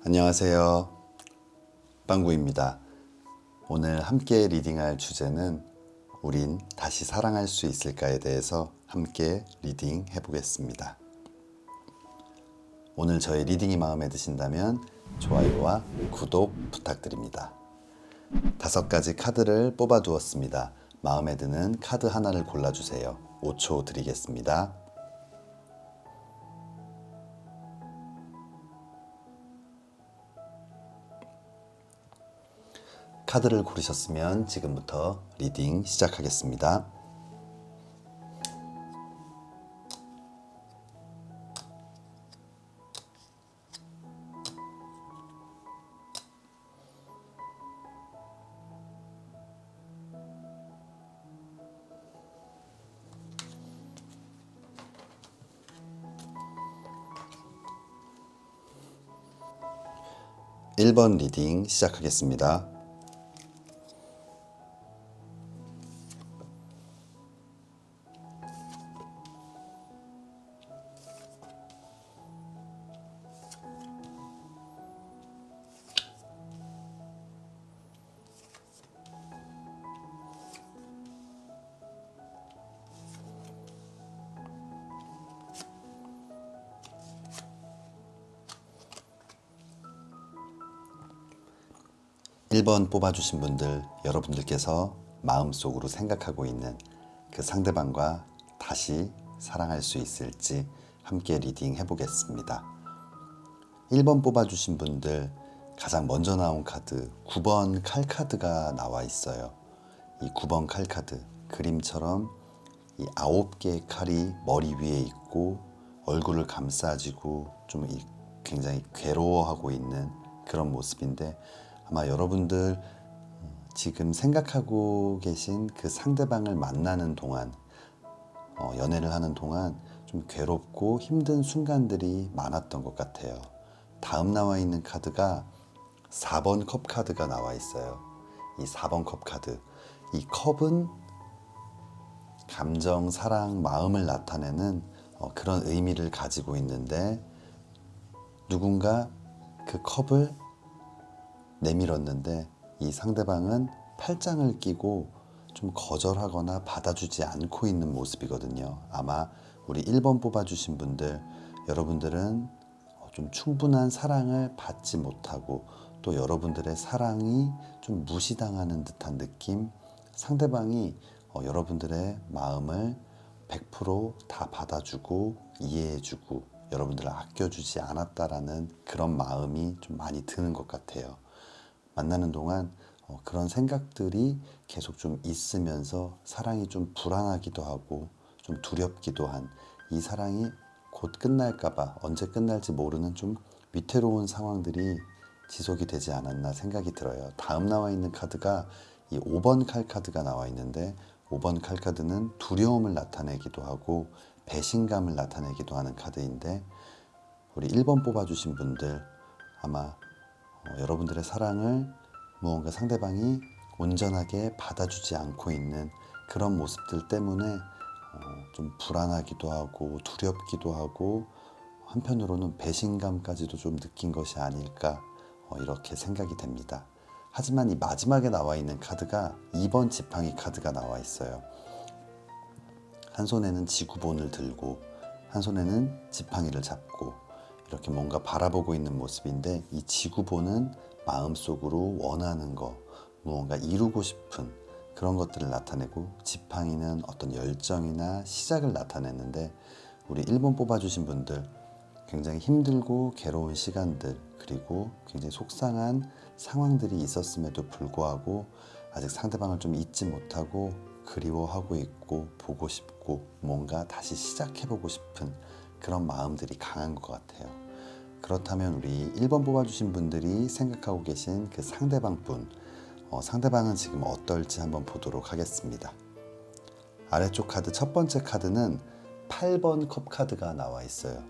안녕하세요. 빵구입니다. 오늘 함께 리딩할 주제는 우린 다시 사랑할 수 있을까에 대해서 함께 리딩 해보겠습니다. 오늘 저의 리딩이 마음에 드신다면 좋아요와 구독 부탁드립니다. 5가지 카드를 뽑아 두었습니다. 마음에 드는 카드 하나를 골라주세요. 5초 드리겠습니다. 카드를 고르셨으면 지금부터 리딩 시작하겠습니다. (1번) 리딩 시작하겠습니다. 1번 뽑아주신 분들, 여러분들께서 마음속으로 생각하고 있는 그 상대방과 다시 사랑할 수 있을지 함께 리딩 해보겠습니다. 1번 뽑아주신 분들, 가장 먼저 나온 카드 9번 칼카드가 나와 있어요. 이 9번 칼카드, 그림처럼 이 9개의 칼이 머리 위에 있고 얼굴을 감싸지고 좀 굉장히 괴로워하고 있는 그런 모습인데, 아마 여러분들 지금 생각하고 계신 그 상대방을 만나는 동안, 연애를 하는 동안 좀 괴롭고 힘든 순간들이 많았던 것 같아요. 다음 나와 있는 카드가 4번 컵 카드가 나와 있어요. 이 4번 컵 카드, 이 컵은 감정, 사랑, 마음을 나타내는 그런 의미를 가지고 있는데, 누군가 그 컵을 내밀었는데 이 상대방은 팔짱을 끼고 좀 거절하거나 받아주지 않고 있는 모습이거든요. 아마 우리 1번 뽑아주신 분들, 여러분들은 좀 충분한 사랑을 받지 못하고 또 여러분들의 사랑이 좀 무시당하는 듯한 느낌, 상대방이 여러분들의 마음을 100%다 받아주고 이해해주고 여러분들을 아껴주지 않았다라는 그런 마음이 좀 많이 드는 것 같아요. 만나는 동안 그런 생각들이 계속 좀 있으면서 사랑이 좀 불안하기도 하고 좀 두렵기도 한, 이 사랑이 곧 끝날까봐, 언제 끝날지 모르는 좀 위태로운 상황들이 지속이 되지 않았나 생각이 들어요. 다음 나와 있는 카드가 이 5번 칼 카드가 나와 있는데, 5번 칼 카드는 두려움을 나타내기도 하고 배신감을 나타내기도 하는 카드인데, 우리 1번 뽑아주신 분들, 아마 여러분들의 사랑을 무언가 상대방이 온전하게 받아주지 않고 있는 그런 모습들 때문에 좀 불안하기도 하고 두렵기도 하고 한편으로는 배신감까지도 좀 느낀 것이 아닐까, 이렇게 생각이 됩니다. 하지만 이 마지막에 나와 있는 카드가 2번 지팡이 카드가 나와 있어요. 한 손에는 지구본을 들고 한 손에는 지팡이를 잡고 이렇게 뭔가 바라보고 있는 모습인데, 이 지구본은 마음속으로 원하는 거, 무언가 이루고 싶은 그런 것들을 나타내고, 지팡이는 어떤 열정이나 시작을 나타내는데, 우리 1번 뽑아주신 분들, 굉장히 힘들고 괴로운 시간들, 그리고 굉장히 속상한 상황들이 있었음에도 불구하고 아직 상대방을 좀 잊지 못하고 그리워하고 있고 보고 싶고 뭔가 다시 시작해보고 싶은 그런 마음들이 강한 것 같아요. 그렇다면 우리 1번 뽑아주신 분들이 생각하고 계신 그 상대방 분, 상대방은 지금 어떨지 한번 보도록 하겠습니다. 아래쪽 카드, 첫 번째 카드는 8번 컵 카드가 나와 있어요.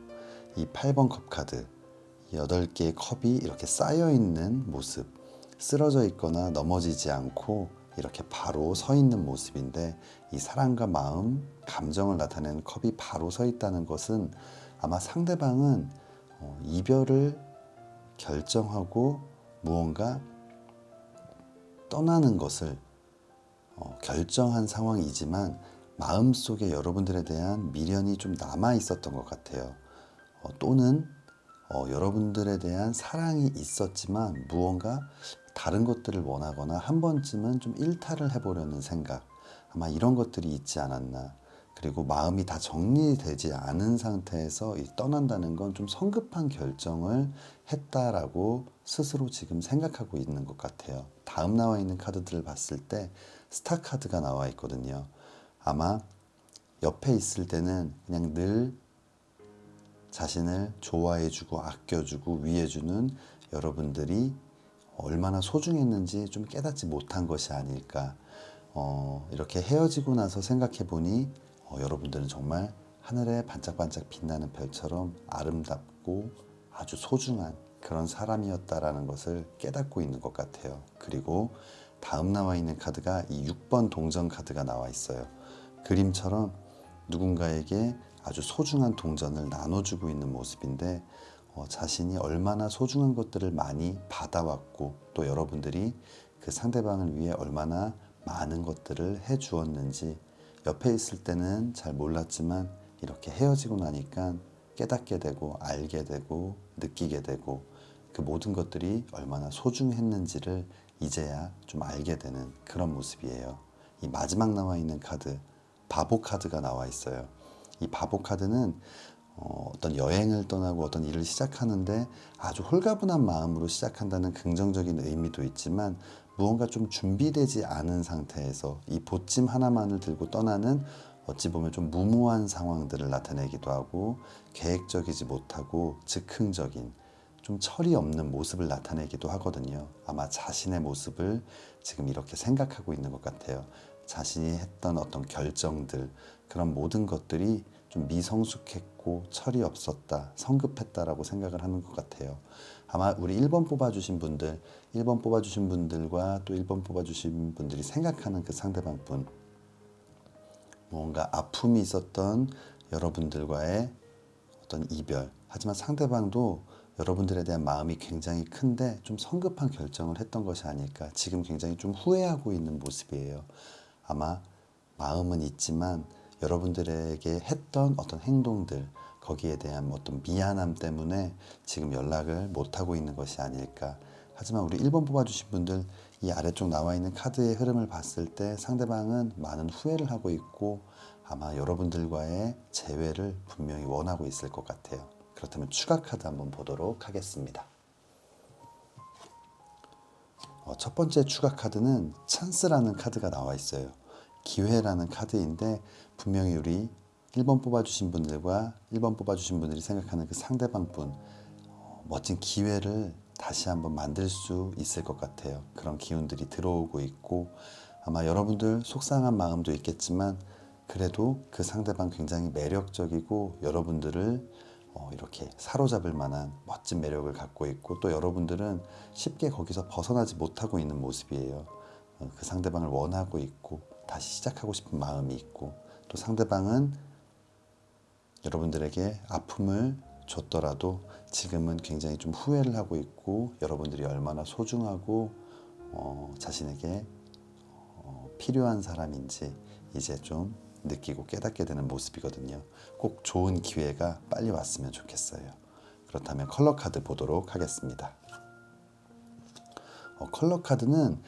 이 8번 컵 카드, 8개의 컵이 이렇게 쌓여 있는 모습, 쓰러져 있거나 넘어지지 않고 이렇게 바로 서 있는 모습인데, 이 사랑과 마음, 감정을 나타내는 컵이 바로 서 있다는 것은 아마 상대방은 이별을 결정하고 무언가 떠나는 것을 결정한 상황이지만 마음속에 여러분들에 대한 미련이 좀 남아 있었던 것 같아요. 또는 여러분들에 대한 사랑이 있었지만 무언가 다른 것들을 원하거나 한 번쯤은 좀 일탈을 해보려는 생각, 아마 이런 것들이 있지 않았나. 그리고 마음이 다 정리되지 않은 상태에서 떠난다는 건 좀 성급한 결정을 했다라고 스스로 지금 생각하고 있는 것 같아요. 다음 나와 있는 카드들을 봤을 때 스타 카드가 나와 있거든요. 아마 옆에 있을 때는 그냥 늘 자신을 좋아해주고 아껴주고 위해주는 여러분들이 얼마나 소중했는지 좀 깨닫지 못한 것이 아닐까. 이렇게 헤어지고 나서 생각해 보니 여러분들은 정말 하늘에 반짝반짝 빛나는 별처럼 아름답고 아주 소중한 그런 사람이었다라는 것을 깨닫고 있는 것 같아요. 그리고 다음 나와 있는 카드가 이 6번 동전 카드가 나와 있어요. 그림처럼 누군가에게 아주 소중한 동전을 나눠주고 있는 모습인데 자신이 얼마나 소중한 것들을 많이 받아왔고 또 여러분들이 그 상대방을 위해 얼마나 많은 것들을 해주었는지 옆에 있을 때는 잘 몰랐지만 이렇게 헤어지고 나니까 깨닫게 되고 알게 되고 느끼게 되고 그 모든 것들이 얼마나 소중했는지를 이제야 좀 알게 되는 그런 모습이에요. 이 마지막 나와 있는 카드 바보 카드가 나와 있어요. 이 바보 카드는 어떤 여행을 떠나고 어떤 일을 시작하는데 아주 홀가분한 마음으로 시작한다는 긍정적인 의미도 있지만 무언가 좀 준비되지 않은 상태에서 이 보찜 하나만을 들고 떠나는 어찌 보면 좀 무모한 상황들을 나타내기도 하고 계획적이지 못하고 즉흥적인 좀 철이 없는 모습을 나타내기도 하거든요. 아마 자신의 모습을 지금 이렇게 생각하고 있는 것 같아요. 자신이 했던 어떤 결정들, 그런 모든 것들이 좀 미성숙했고 철이 없었다, 성급했다라고 생각을 하는 것 같아요. 아마 우리 1번 뽑아주신 분들, 1번 뽑아주신 분들과 또 1번 뽑아주신 분들이 생각하는 그 상대방 분, 뭔가 아픔이 있었던 여러분들과의 어떤 이별, 하지만 상대방도 여러분들에 대한 마음이 굉장히 큰데 좀 성급한 결정을 했던 것이 아닐까. 지금 굉장히 좀 후회하고 있는 모습이에요. 아마 마음은 있지만 여러분들에게 했던 어떤 행동들, 거기에 대한 어떤 미안함 때문에 지금 연락을 못하고 있는 것이 아닐까. 하지만 우리 1번 뽑아주신 분들, 이 아래쪽 나와 있는 카드의 흐름을 봤을 때 상대방은 많은 후회를 하고 있고 아마 여러분들과의 재회를 분명히 원하고 있을 것 같아요. 그렇다면 추가 카드 한번 보도록 하겠습니다. 첫 번째 추가 카드는 찬스라는 카드가 나와 있어요. 기회라는 카드인데 분명히 우리 1번 뽑아주신 분들과 1번 뽑아주신 분들이 생각하는 그 상대방 분 멋진 기회를 다시 한번 만들 수 있을 것 같아요. 그런 기운들이 들어오고 있고 아마 여러분들 속상한 마음도 있겠지만 그래도 그 상대방 굉장히 매력적이고 여러분들을 이렇게 사로잡을 만한 멋진 매력을 갖고 있고 또 여러분들은 쉽게 거기서 벗어나지 못하고 있는 모습이에요. 그 상대방을 원하고 있고 다시 시작하고 싶은 마음이 있고 또 상대방은 여러분들에게 아픔을 줬더라도 지금은 굉장히 좀 후회를 하고 있고 여러분들이 얼마나 소중하고 자신에게 필요한 사람인지 이제 좀 느끼고 깨닫게 되는 모습이거든요. 꼭 좋은 기회가 빨리 왔으면 좋겠어요. 그렇다면 컬러 카드 보도록 하겠습니다. 컬러 카드는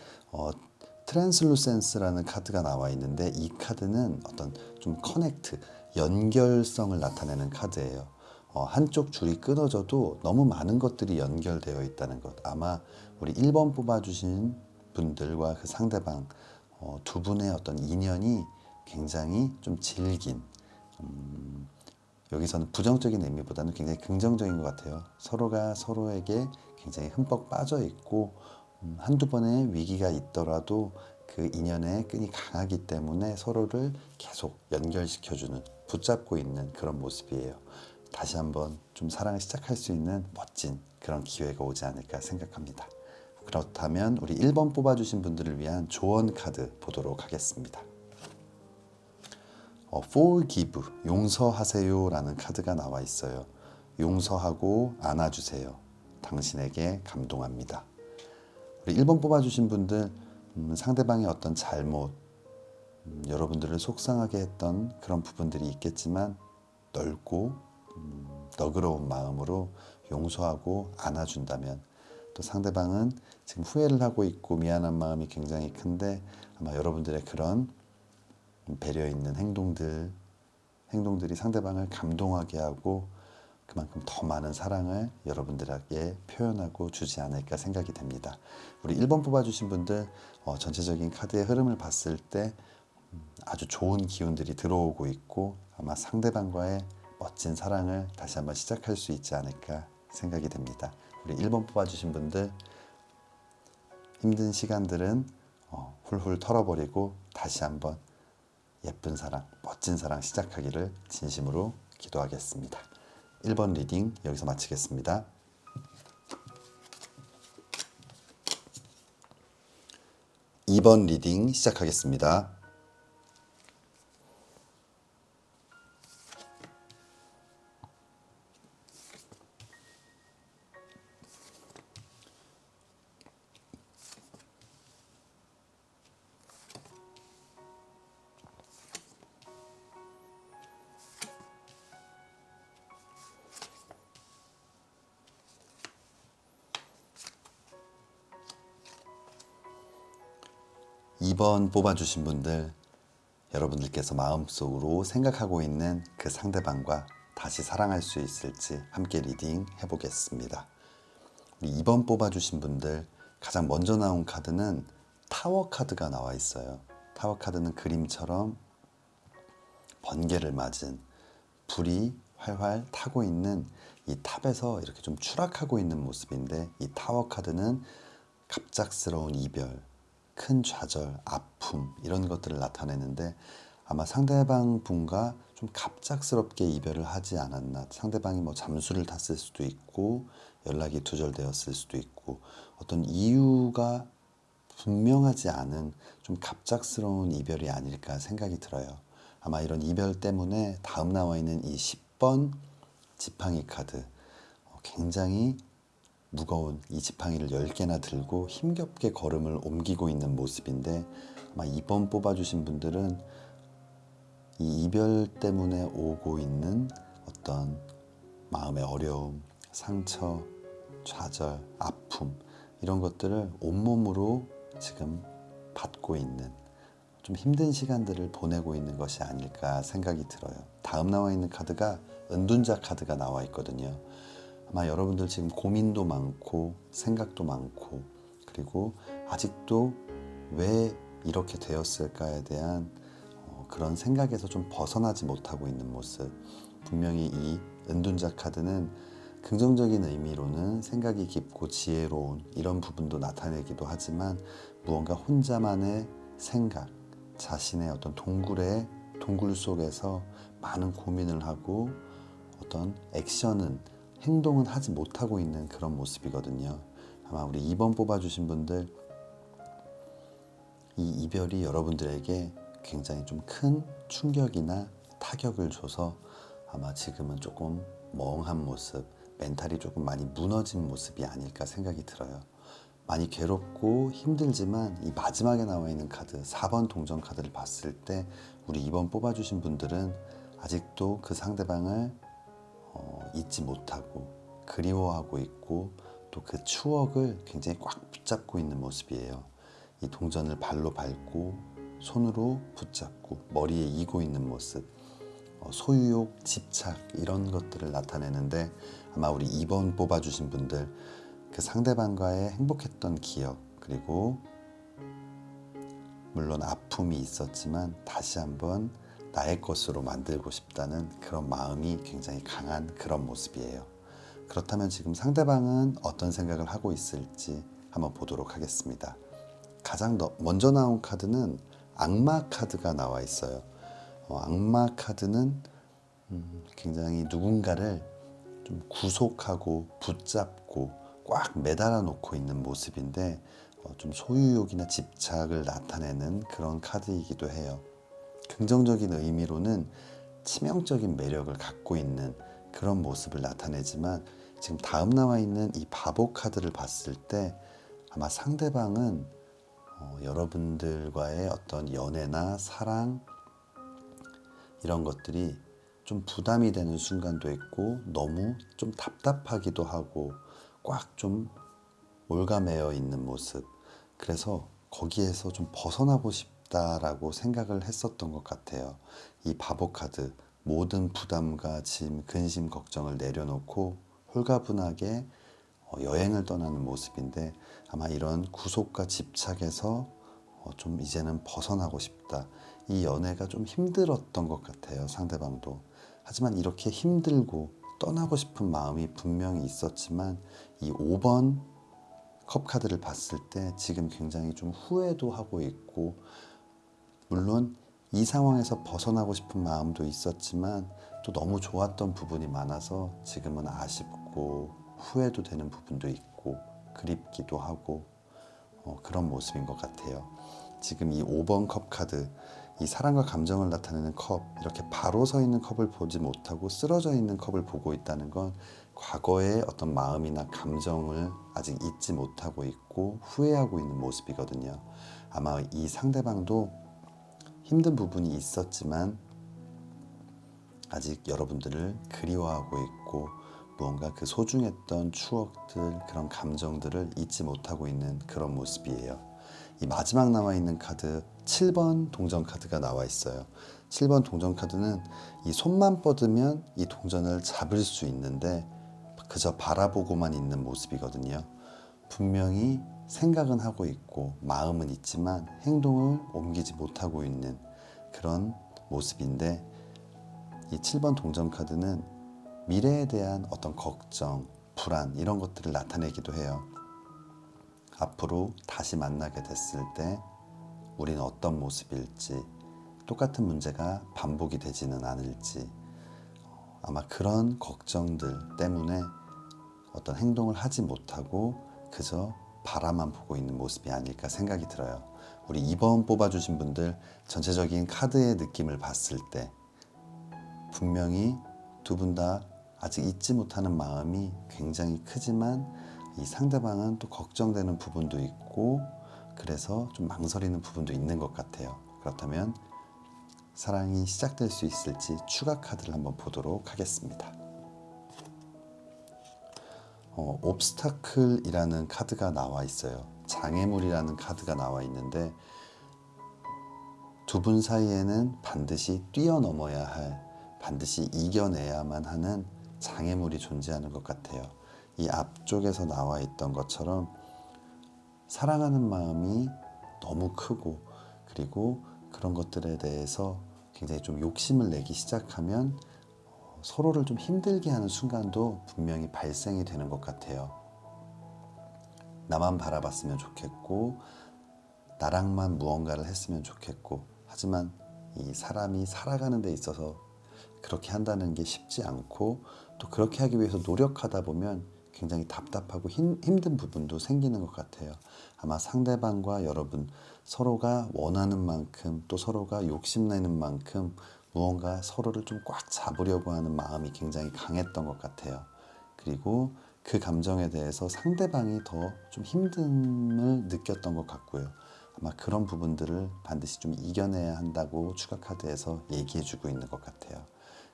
트랜슬루센스라는 카드가 나와 있는데 이 카드는 어떤 좀 커넥트, 연결성을 나타내는 카드예요. 한쪽 줄이 끊어져도 너무 많은 것들이 연결되어 있다는 것. 아마 우리 1번 뽑아주신 분들과 그 상대방 두 분의 어떤 인연이 굉장히 좀 질긴 여기서는 부정적인 의미보다는 굉장히 긍정적인 것 같아요. 서로가 서로에게 굉장히 흠뻑 빠져 있고 한두 번의 위기가 있더라도 그 인연의 끈이 강하기 때문에 서로를 계속 연결시켜주는 붙잡고 있는 그런 모습이에요. 다시 한번 좀 사랑을 시작할 수 있는 멋진 그런 기회가 오지 않을까 생각합니다. 그렇다면 우리 1번 뽑아주신 분들을 위한 조언 카드 보도록 하겠습니다. Forgive, 용서하세요 라는 카드가 나와 있어요. 용서하고 안아주세요. 당신에게 감동합니다. 우리 1번 뽑아주신 분들 상대방의 어떤 잘못, 여러분들을 속상하게 했던 그런 부분들이 있겠지만 넓고 너그러운 마음으로 용서하고 안아준다면, 또 상대방은 지금 후회를 하고 있고 미안한 마음이 굉장히 큰데 아마 여러분들의 그런 배려 있는 행동들이 상대방을 감동하게 하고 그만큼 더 많은 사랑을 여러분들에게 표현하고 주지 않을까 생각이 됩니다. 우리 1번 뽑아주신 분들 전체적인 카드의 흐름을 봤을 때 아주 좋은 기운들이 들어오고 있고 아마 상대방과의 멋진 사랑을 다시 한번 시작할 수 있지 않을까 생각이 됩니다. 우리 1번 뽑아주신 분들 힘든 시간들은 훌훌 털어버리고 다시 한번 예쁜 사랑, 멋진 사랑 시작하기를 진심으로 기도하겠습니다. 1번 리딩 여기서 마치겠습니다. 2번 리딩 시작하겠습니다. 이 번 뽑아주신 분들, 여러분들께서 마음속으로 생각하고 있는 그 상대방과 다시 사랑할 수 있을지 함께 리딩 해보겠습니다. 우리 2번 뽑아주신 분들, 가장 먼저 나온 카드는 타워 카드가 나와 있어요. 타워 카드는 그림처럼 번개를 맞은 불이 활활 타고 있는 이 탑에서 이렇게 좀 추락하고 있는 모습인데, 이 타워 카드는 갑작스러운 이별, 큰 좌절, 아픔 이런 것들을 나타내는데 아마 상대방 분과 좀 갑작스럽게 이별을 하지 않았나. 상대방이 뭐 잠수를 탔을 수도 있고 연락이 두절되었을 수도 있고 어떤 이유가 분명하지 않은 좀 갑작스러운 이별이 아닐까 생각이 들어요. 아마 이런 이별 때문에 다음 나와 있는 이 10번 지팡이 카드, 굉장히 무거운 이 지팡이를 10개나 들고 힘겹게 걸음을 옮기고 있는 모습인데, 아마 2번 뽑아주신 분들은 이 이별 때문에 오고 있는 어떤 마음의 어려움, 상처, 좌절, 아픔 이런 것들을 온몸으로 지금 받고 있는, 좀 힘든 시간들을 보내고 있는 것이 아닐까 생각이 들어요. 다음 나와 있는 카드가 은둔자 카드가 나와 있거든요. 아마 여러분들 지금 고민도 많고 생각도 많고, 그리고 아직도 왜 이렇게 되었을까에 대한 그런 생각에서 좀 벗어나지 못하고 있는 모습. 분명히 이 은둔자 카드는 긍정적인 의미로는 생각이 깊고 지혜로운 이런 부분도 나타내기도 하지만, 무언가 혼자만의 생각, 자신의 어떤 동굴 속에서 많은 고민을 하고 어떤 행동은 하지 못하고 있는 그런 모습이거든요. 아마 우리 2번 뽑아주신 분들, 이 이별이 여러분들에게 굉장히 좀 큰 충격이나 타격을 줘서 아마 지금은 조금 멍한 모습, 멘탈이 조금 많이 무너진 모습이 아닐까 생각이 들어요. 많이 괴롭고 힘들지만 이 마지막에 나와 있는 카드 4번 동전 카드를 봤을 때 우리 2번 뽑아주신 분들은 아직도 그 상대방을 잊지 못하고 그리워하고 있고, 또 그 추억을 굉장히 꽉 붙잡고 있는 모습이에요. 이 동전을 발로 밟고 손으로 붙잡고 머리에 이고 있는 모습, 소유욕, 집착 이런 것들을 나타내는데, 아마 우리 2번 뽑아주신 분들 그 상대방과의 행복했던 기억, 그리고 물론 아픔이 있었지만 다시 한번 나의 것으로 만들고 싶다는 그런 마음이 굉장히 강한 그런 모습이에요. 그렇다면 지금 상대방은 어떤 생각을 하고 있을지 한번 보도록 하겠습니다. 가장 먼저 나온 카드는 악마 카드가 나와 있어요. 악마 카드는 굉장히 누군가를 좀 구속하고 붙잡고 꽉 매달아 놓고 있는 모습인데, 좀 소유욕이나 집착을 나타내는 그런 카드이기도 해요. 긍정적인 의미로는 치명적인 매력을 갖고 있는 그런 모습을 나타내지만, 지금 다음 나와 있는 이 바보 카드를 봤을 때 아마 상대방은 여러분들과의 어떤 연애나 사랑 이런 것들이 좀 부담이 되는 순간도 있고 너무 좀 답답하기도 하고 꽉 좀 올가매어 있는 모습. 그래서 거기에서 좀 벗어나고 싶다라고 생각을 했었던 것 같아요. 이 바보 카드, 모든 부담과 짐, 근심, 걱정을 내려놓고 홀가분하게 여행을 떠나는 모습인데 아마 이런 구속과 집착에서 좀 이제는 벗어나고 싶다. 이 연애가 좀 힘들었던 것 같아요. 상대방도. 하지만 이렇게 힘들고 떠나고 싶은 마음이 분명히 있었지만 이 5번 컵 카드를 봤을 때 지금 굉장히 좀 후회도 하고 있고 물론 이 상황에서 벗어나고 싶은 마음도 있었지만 또 너무 좋았던 부분이 많아서 지금은 아쉽고 후회도 되는 부분도 있고 그립기도 하고 그런 모습인 것 같아요. 지금 이 5번 컵 카드, 이 사랑과 감정을 나타내는 컵, 이렇게 바로 서 있는 컵을 보지 못하고 쓰러져 있는 컵을 보고 있다는 건 과거의 어떤 마음이나 감정을 아직 잊지 못하고 있고 후회하고 있는 모습이거든요. 아마 이 상대방도 힘든 부분이 있었지만 아직 여러분들을 그리워하고 있고 무언가 그 소중했던 추억들, 그런 감정들을 잊지 못하고 있는 그런 모습이에요. 이 마지막 나와 있는 카드 7번 동전 카드가 나와 있어요. 7번 동전 카드는 이 손만 뻗으면 이 동전을 잡을 수 있는데 그저 바라보고만 있는 모습이거든요. 분명히 생각은 하고 있고 마음은 있지만 행동을 옮기지 못하고 있는 그런 모습인데 이 7번 동전 카드는 미래에 대한 어떤 걱정, 불안 이런 것들을 나타내기도 해요. 앞으로 다시 만나게 됐을 때 우리는 어떤 모습일지, 똑같은 문제가 반복이 되지는 않을지 아마 그런 걱정들 때문에 어떤 행동을 하지 못하고 그저 바라만 보고 있는 모습이 아닐까 생각이 들어요. 우리 2번 뽑아주신 분들 전체적인 카드의 느낌을 봤을 때 분명히 두 분 다 아직 잊지 못하는 마음이 굉장히 크지만 이 상대방은 또 걱정되는 부분도 있고 그래서 좀 망설이는 부분도 있는 것 같아요. 그렇다면 사랑이 시작될 수 있을지 추가 카드를 한번 보도록 하겠습니다. 옵스타클이라는 카드가 나와 있어요. 장애물이라는 카드가 나와 있는데 두 분 사이에는 반드시 뛰어넘어야 할, 반드시 이겨내야만 하는 장애물이 존재하는 것 같아요. 이 앞쪽에서 나와 있던 것처럼 사랑하는 마음이 너무 크고 그리고 그런 것들에 대해서 굉장히 좀 욕심을 내기 시작하면 서로를 좀 힘들게 하는 순간도 분명히 발생이 되는 것 같아요. 나만 바라봤으면 좋겠고 나랑만 무언가를 했으면 좋겠고 하지만 이 사람이 살아가는 데 있어서 그렇게 한다는 게 쉽지 않고 또 그렇게 하기 위해서 노력하다 보면 굉장히 답답하고 힘든 부분도 생기는 것 같아요. 아마 상대방과 여러분 서로가 원하는 만큼 또 서로가 욕심내는 만큼 무언가 서로를 좀 꽉 잡으려고 하는 마음이 굉장히 강했던 것 같아요. 그리고 그 감정에 대해서 상대방이 더 좀 힘듦을 느꼈던 것 같고요. 아마 그런 부분들을 반드시 좀 이겨내야 한다고 추가 카드에서 얘기해주고 있는 것 같아요.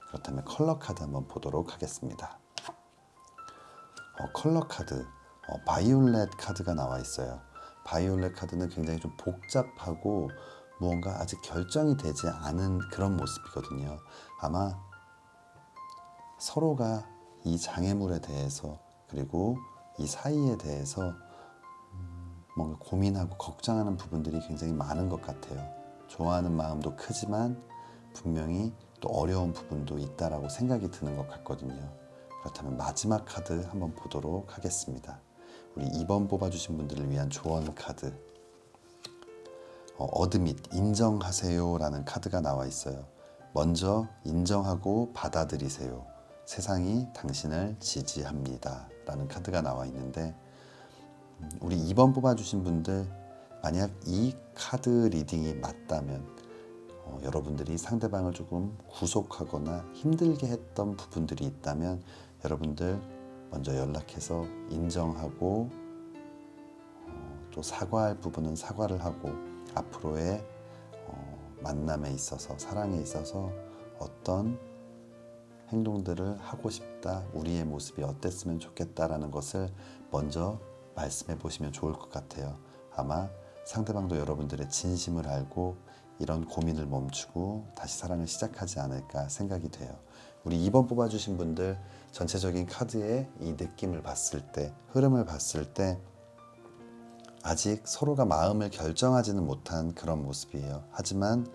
그렇다면 컬러 카드 한번 보도록 하겠습니다. 컬러 카드, 바이올렛 카드가 나와 있어요. 바이올렛 카드는 굉장히 좀 복잡하고 무언가 아직 결정이 되지 않은 그런 모습이거든요. 아마 서로가 이 장애물에 대해서 그리고 이 사이에 대해서 뭔가 고민하고 걱정하는 부분들이 굉장히 많은 것 같아요. 좋아하는 마음도 크지만 분명히 또 어려운 부분도 있다라고 생각이 드는 것 같거든요. 그렇다면 마지막 카드 한번 보도록 하겠습니다. 우리 2번 뽑아주신 분들을 위한 조언 카드 어드밋, 인정하세요 라는 카드가 나와 있어요. 먼저 인정하고 받아들이세요. 세상이 당신을 지지합니다 라는 카드가 나와 있는데 우리 2번 뽑아주신 분들 만약 이 카드 리딩이 맞다면 여러분들이 상대방을 조금 구속하거나 힘들게 했던 부분들이 있다면 여러분들 먼저 연락해서 인정하고 또 사과할 부분은 사과를 하고 앞으로의 만남에 있어서 사랑에 있어서 어떤 행동들을 하고 싶다, 우리의 모습이 어땠으면 좋겠다라는 것을 먼저 말씀해 보시면 좋을 것 같아요. 아마 상대방도 여러분들의 진심을 알고 이런 고민을 멈추고 다시 사랑을 시작하지 않을까 생각이 돼요. 우리 2번 뽑아주신 분들 전체적인 카드의 이 느낌을 봤을 때, 흐름을 봤을 때 아직 서로가 마음을 결정하지는 못한 그런 모습이에요. 하지만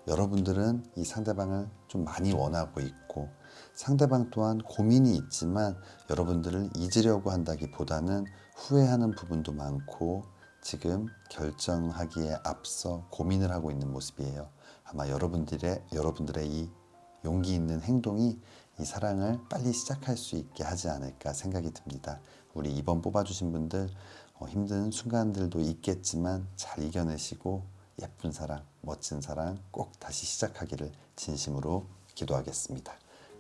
여러분들은 이 상대방을 좀 많이 원하고 있고 상대방 또한 고민이 있지만 여러분들을 잊으려고 한다기보다는 후회하는 부분도 많고 지금 결정하기에 앞서 고민을 하고 있는 모습이에요. 아마 여러분들의 이 용기 있는 행동이 이 사랑을 빨리 시작할 수 있게 하지 않을까 생각이 듭니다. 우리 2번 뽑아주신 분들 힘든 순간들도 있겠지만 잘 이겨내시고 예쁜 사랑, 멋진 사랑 꼭 다시 시작하기를 진심으로 기도하겠습니다.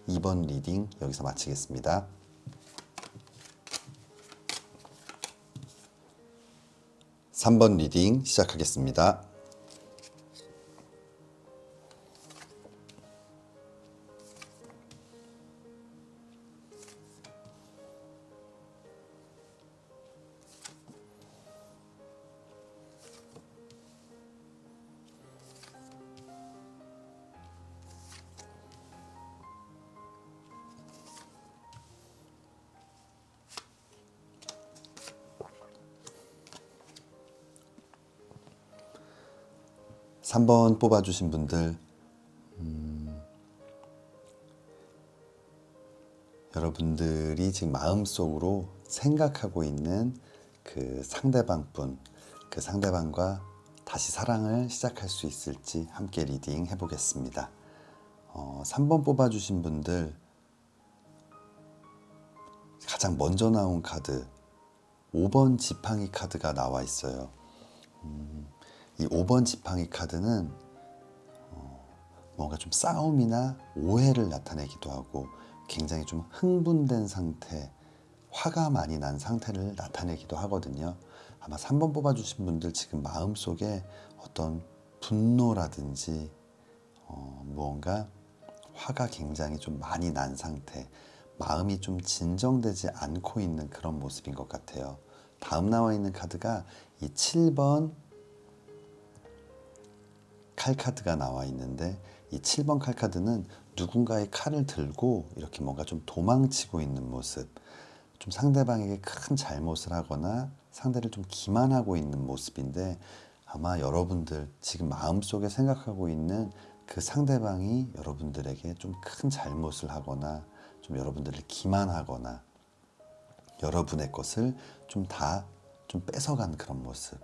2번 리딩 여기서 마치겠습니다. 3번 리딩 시작하겠습니다. 삼 번 뽑아주신 분들 여러분들이 지금 마음속으로 생각하고 있는 그 상대방분, 그 상대방과 다시 사랑을 시작할 수 있을지 함께 리딩 해보겠습니다. 3번 뽑아주신 분들 가장 먼저 나온 카드 5번 지팡이 카드가 나와 있어요. 이 5번 지팡이 카드는 뭔가 좀 싸움이나 오해를 나타내기도 하고 굉장히 좀 흥분된 상태, 화가 많이 난 상태를 나타내기도 하거든요. 아마 3번 뽑아주신 분들 지금 마음속에 어떤 분노라든지 무언가 화가 굉장히 좀 많이 난 상태, 마음이 좀 진정되지 않고 있는 그런 모습인 것 같아요. 다음 나와 있는 카드가 이 7번 칼 카드가 나와 있는데 이 7번 칼 카드는 누군가의 칼을 들고 이렇게 뭔가 좀 도망치고 있는 모습, 좀 상대방에게 큰 잘못을 하거나 상대를 좀 기만하고 있는 모습인데 아마 여러분들 지금 마음속에 생각하고 있는 그 상대방이 여러분들에게 좀 큰 잘못을 하거나 좀 여러분들을 기만하거나 여러분의 것을 좀 뺏어간 그런 모습.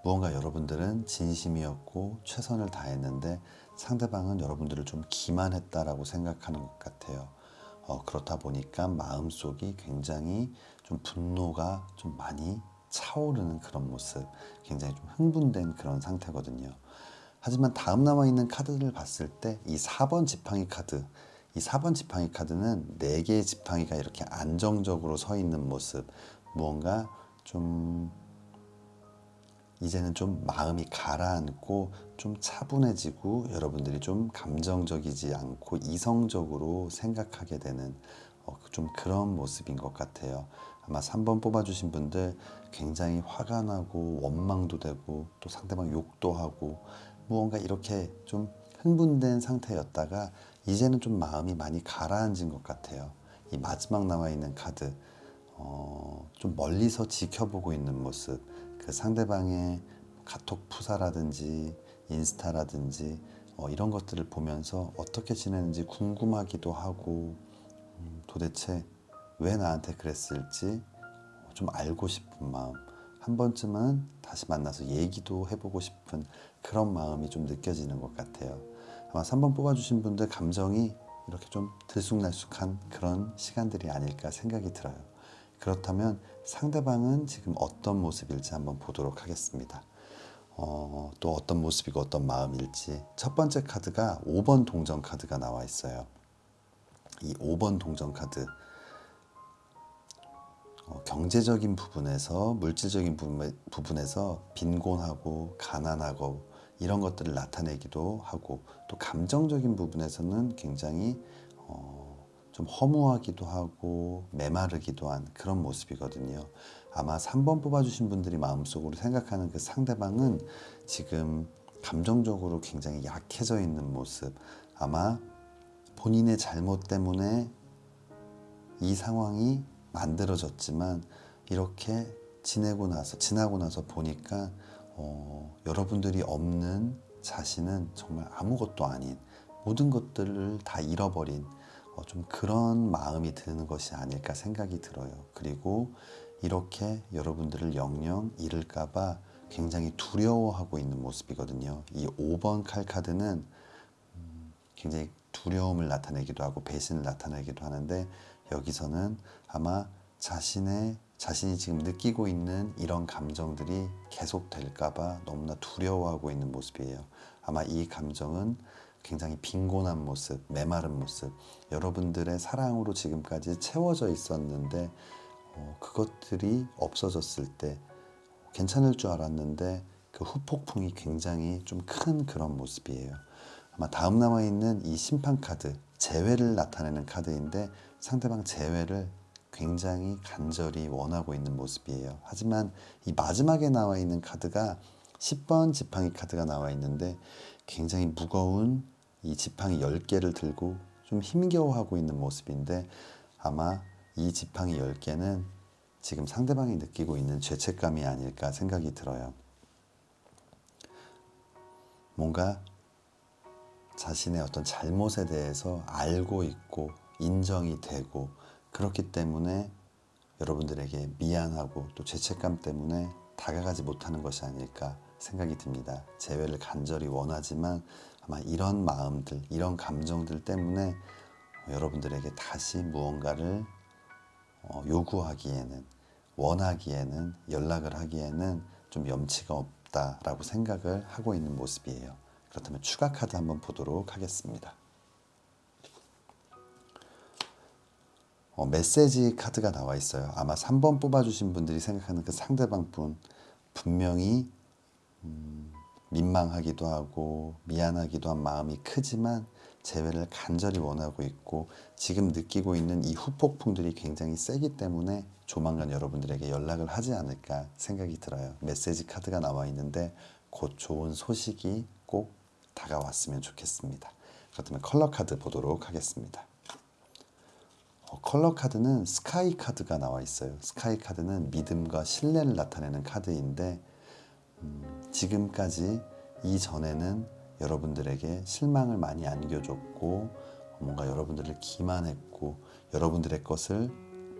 무언가 여러분들은 진심이었고 최선을 다했는데 상대방은 여러분들을 좀 기만했다라고 생각하는 것 같아요. 그렇다 보니까 마음속이 굉장히 좀 분노가 좀 많이 차오르는 그런 모습, 굉장히 좀 흥분된 그런 상태거든요. 하지만 다음 남아 있는 카드를 봤을 때 이 4번 지팡이 카드, 이 4번 지팡이 카드는 4개의 지팡이가 이렇게 안정적으로 서 있는 모습, 무언가 좀 이제는 좀 마음이 가라앉고 좀 차분해지고 여러분들이 좀 감정적이지 않고 이성적으로 생각하게 되는 좀 그런 모습인 것 같아요. 아마 3번 뽑아주신 분들 굉장히 화가 나고 원망도 되고 또 상대방 욕도 하고 무언가 이렇게 좀 흥분된 상태였다가 이제는 좀 마음이 많이 가라앉은 것 같아요. 이 마지막 나와 있는 카드 좀 멀리서 지켜보고 있는 모습, 그 상대방의 카톡 푸사라든지 인스타라든지 이런 것들을 보면서 어떻게 지내는지 궁금하기도 하고 도대체 왜 나한테 그랬을지 좀 알고 싶은 마음, 한 번쯤은 다시 만나서 얘기도 해보고 싶은 그런 마음이 좀 느껴지는 것 같아요. 아마 3번 뽑아주신 분들 감정이 이렇게 좀 들쑥날쑥한 그런 시간들이 아닐까 생각이 들어요. 그렇다면 상대방은 지금 어떤 모습일지 한번 보도록 하겠습니다. 또 어떤 모습이고 어떤 마음일지. 첫 번째 카드가 5번 동전 카드가 나와 있어요. 이 5번 동전 카드 경제적인 부분에서 물질적인 부분에서 빈곤하고 가난하고 이런 것들을 나타내기도 하고 또 감정적인 부분에서는 굉장히 좀 허무하기도 하고 메마르기도 한 그런 모습이거든요. 아마 3번 뽑아주신 분들이 마음속으로 생각하는 그 상대방은 지금 감정적으로 굉장히 약해져 있는 모습, 아마 본인의 잘못 때문에 이 상황이 만들어졌지만 이렇게 지나고 나서 보니까 여러분들이 없는 자신은 정말 아무것도 아닌 모든 것들을 다 잃어버린 좀 그런 마음이 드는 것이 아닐까 생각이 들어요. 그리고 이렇게 여러분들을 영영 잃을까봐 굉장히 두려워하고 있는 모습이거든요. 이 5번 칼 카드는 굉장히 두려움을 나타내기도 하고 배신을 나타내기도 하는데 여기서는 아마 자신이 지금 느끼고 있는 이런 감정들이 계속될까봐 너무나 두려워하고 있는 모습이에요. 아마 이 감정은 굉장히 빈곤한 모습, 메마른 모습, 여러분들의 사랑으로 지금까지 채워져 있었는데 그것들이 없어졌을 때 괜찮을 줄 알았는데 그 후폭풍이 굉장히 좀 큰 그런 모습이에요. 아마 다음 남아있는 이 심판 카드, 재회를 나타내는 카드인데 상대방 재회를 굉장히 간절히 원하고 있는 모습이에요. 하지만 이 마지막에 나와 있는 카드가 10번 지팡이 카드가 나와 있는데 굉장히 무거운 이 지팡이 10개를 들고 좀 힘겨워하고 있는 모습인데 아마 이 지팡이 10개는 지금 상대방이 느끼고 있는 죄책감이 아닐까 생각이 들어요. 뭔가 자신의 어떤 잘못에 대해서 알고 있고 인정이 되고 그렇기 때문에 여러분들에게 미안하고 또 죄책감 때문에 다가가지 못하는 것이 아닐까 생각이 듭니다. 재회를 간절히 원하지만 아마 이런 마음들, 이런 감정들 때문에 여러분들에게 다시 무언가를 요구하기에는, 원하기에는, 연락을 하기에는 좀 염치가 없다라고 생각을 하고 있는 모습이에요. 그렇다면 추가 카드 한번 보도록 하겠습니다. 메시지 카드가 나와 있어요. 아마 3번 뽑아주신 분들이 생각하는 그 상대방 분 분명히 민망하기도 하고 미안하기도 한 마음이 크지만 재회를 간절히 원하고 있고 지금 느끼고 있는 이 후폭풍들이 굉장히 세기 때문에 조만간 여러분들에게 연락을 하지 않을까 생각이 들어요. 메시지 카드가 나와 있는데 곧 좋은 소식이 꼭 다가왔으면 좋겠습니다. 그렇다면 컬러 카드 보도록 하겠습니다. 컬러 카드는 스카이 카드가 나와 있어요. 스카이 카드는 믿음과 신뢰를 나타내는 카드인데 지금까지 이전에는 여러분들에게 실망을 많이 안겨줬고 뭔가 여러분들을 기만했고 여러분들의 것을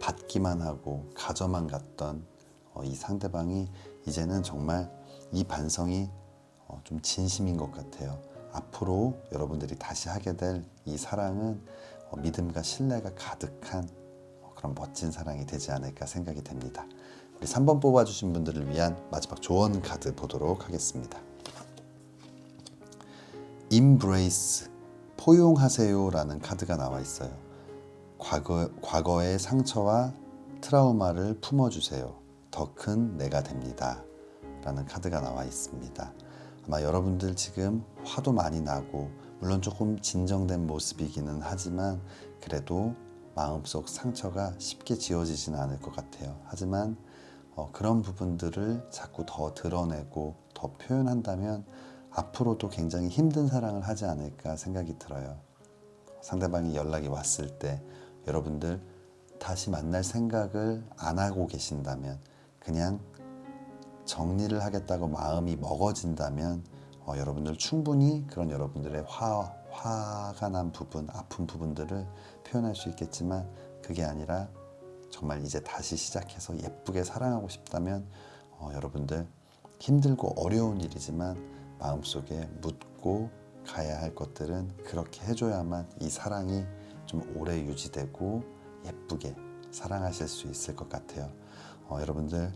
받기만 하고 가져만 갔던 이 상대방이 이제는 정말 이 반성이 좀 진심인 것 같아요. 앞으로 여러분들이 다시 하게 될 이 사랑은 믿음과 신뢰가 가득한 그런 멋진 사랑이 되지 않을까 생각이 됩니다. 우리 3번 뽑아주신 분들을 위한 마지막 조언 카드 보도록 하겠습니다. Embrace, 포용하세요 라는 카드가 나와 있어요. 과거의 상처와 트라우마를 품어주세요. 더 큰 내가 됩니다. 라는 카드가 나와 있습니다. 아마 여러분들 지금 화도 많이 나고 물론 조금 진정된 모습이기는 하지만 그래도 마음속 상처가 쉽게 지워지지는 않을 것 같아요. 하지만 그런 부분들을 자꾸 더 드러내고 더 표현한다면 앞으로도 굉장히 힘든 사랑을 하지 않을까 생각이 들어요. 상대방이 연락이 왔을 때 여러분들 다시 만날 생각을 안 하고 계신다면 그냥 정리를 하겠다고 마음이 먹어진다면 여러분들 충분히 그런 여러분들의 화가 난 부분, 아픈 부분들을 표현할 수 있겠지만 그게 아니라 정말 이제 다시 시작해서 예쁘게 사랑하고 싶다면 여러분들 힘들고 어려운 일이지만 마음속에 묻고 가야 할 것들은 그렇게 해줘야만 이 사랑이 좀 오래 유지되고 예쁘게 사랑하실 수 있을 것 같아요. 여러분들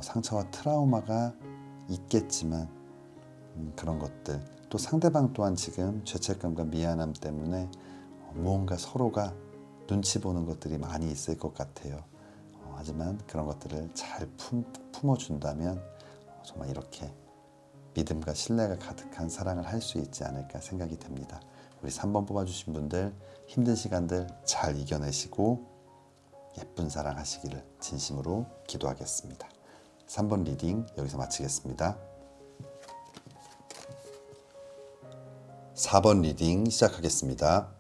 상처와 트라우마가 있겠지만 그런 것들 또 상대방 또한 지금 죄책감과 미안함 때문에 무언가 서로가 눈치 보는 것들이 많이 있을 것 같아요. 하지만 그런 것들을 잘 품어준다면 정말 이렇게 믿음과 신뢰가 가득한 사랑을 할 수 있지 않을까 생각이 됩니다. 우리 3번 뽑아주신 분들 힘든 시간들 잘 이겨내시고 예쁜 사랑 하시기를 진심으로 기도하겠습니다. 3번 리딩 여기서 마치겠습니다. 4번 리딩 시작하겠습니다.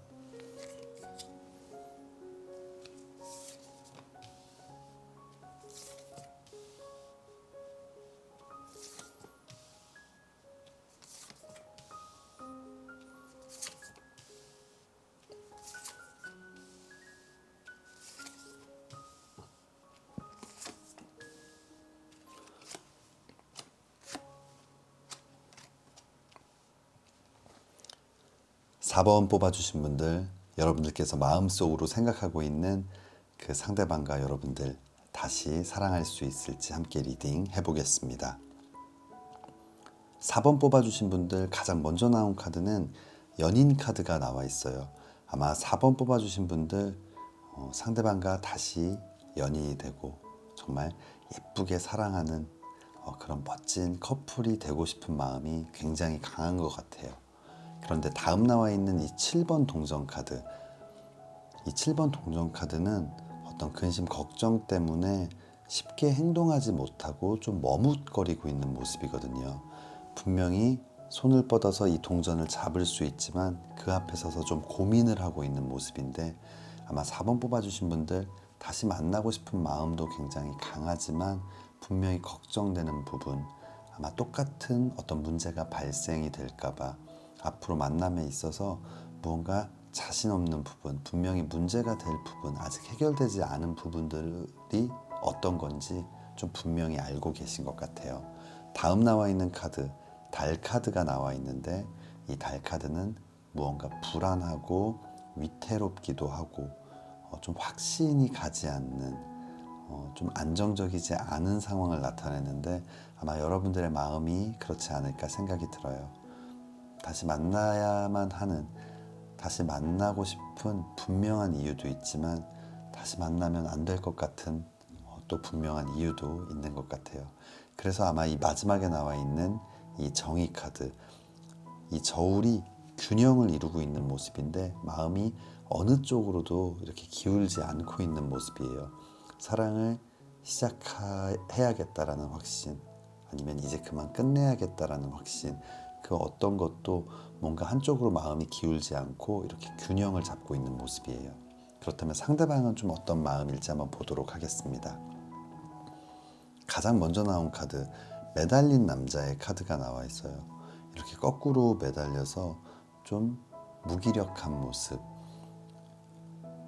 4번 뽑아주신 분들, 여러분들께서 마음속으로 생각하고 있는 그 상대방과 여러분들 다시 사랑할 수 있을지 함께 리딩 해보겠습니다. 4번 뽑아주신 분들 가장 먼저 나온 카드는 연인 카드가 나와 있어요. 아마 4번 뽑아주신 분들 상대방과 다시 연인이 되고 정말 예쁘게 사랑하는 그런 멋진 커플이 되고 싶은 마음이 굉장히 강한 것 같아요. 그런데 다음 나와 있는 이 7번 동전 카드, 이 7번 동전 카드는 어떤 근심 걱정 때문에 쉽게 행동하지 못하고 좀 머뭇거리고 있는 모습이거든요. 분명히 손을 뻗어서 이 동전을 잡을 수 있지만 그 앞에 서서 좀 고민을 하고 있는 모습인데, 아마 4번 뽑아주신 분들 다시 만나고 싶은 마음도 굉장히 강하지만 분명히 걱정되는 부분, 아마 똑같은 어떤 문제가 발생이 될까봐 앞으로 만남에 있어서 무언가 자신 없는 부분, 분명히 문제가 될 부분, 아직 해결되지 않은 부분들이 어떤 건지 좀 분명히 알고 계신 것 같아요. 다음 나와 있는 카드, 달 카드가 나와 있는데 이 달 카드는 무언가 불안하고 위태롭기도 하고 좀 확신이 가지 않는 좀 안정적이지 않은 상황을 나타내는데 아마 여러분들의 마음이 그렇지 않을까 생각이 들어요. 다시 만나야만 하는, 다시 만나고 싶은 분명한 이유도 있지만 다시 만나면 안 될 것 같은 또 분명한 이유도 있는 것 같아요. 그래서 아마 이 마지막에 나와 있는 이 정의 카드, 이 저울이 균형을 이루고 있는 모습인데 마음이 어느 쪽으로도 이렇게 기울지 않고 있는 모습이에요. 사랑을 시작해야겠다라는 확신, 아니면 이제 그만 끝내야겠다라는 확신, 그 어떤 것도 뭔가 한쪽으로 마음이 기울지 않고 이렇게 균형을 잡고 있는 모습이에요. 그렇다면 상대방은 좀 어떤 마음일지 한번 보도록 하겠습니다. 가장 먼저 나온 카드, 매달린 남자의 카드가 나와 있어요. 이렇게 거꾸로 매달려서 좀 무기력한 모습,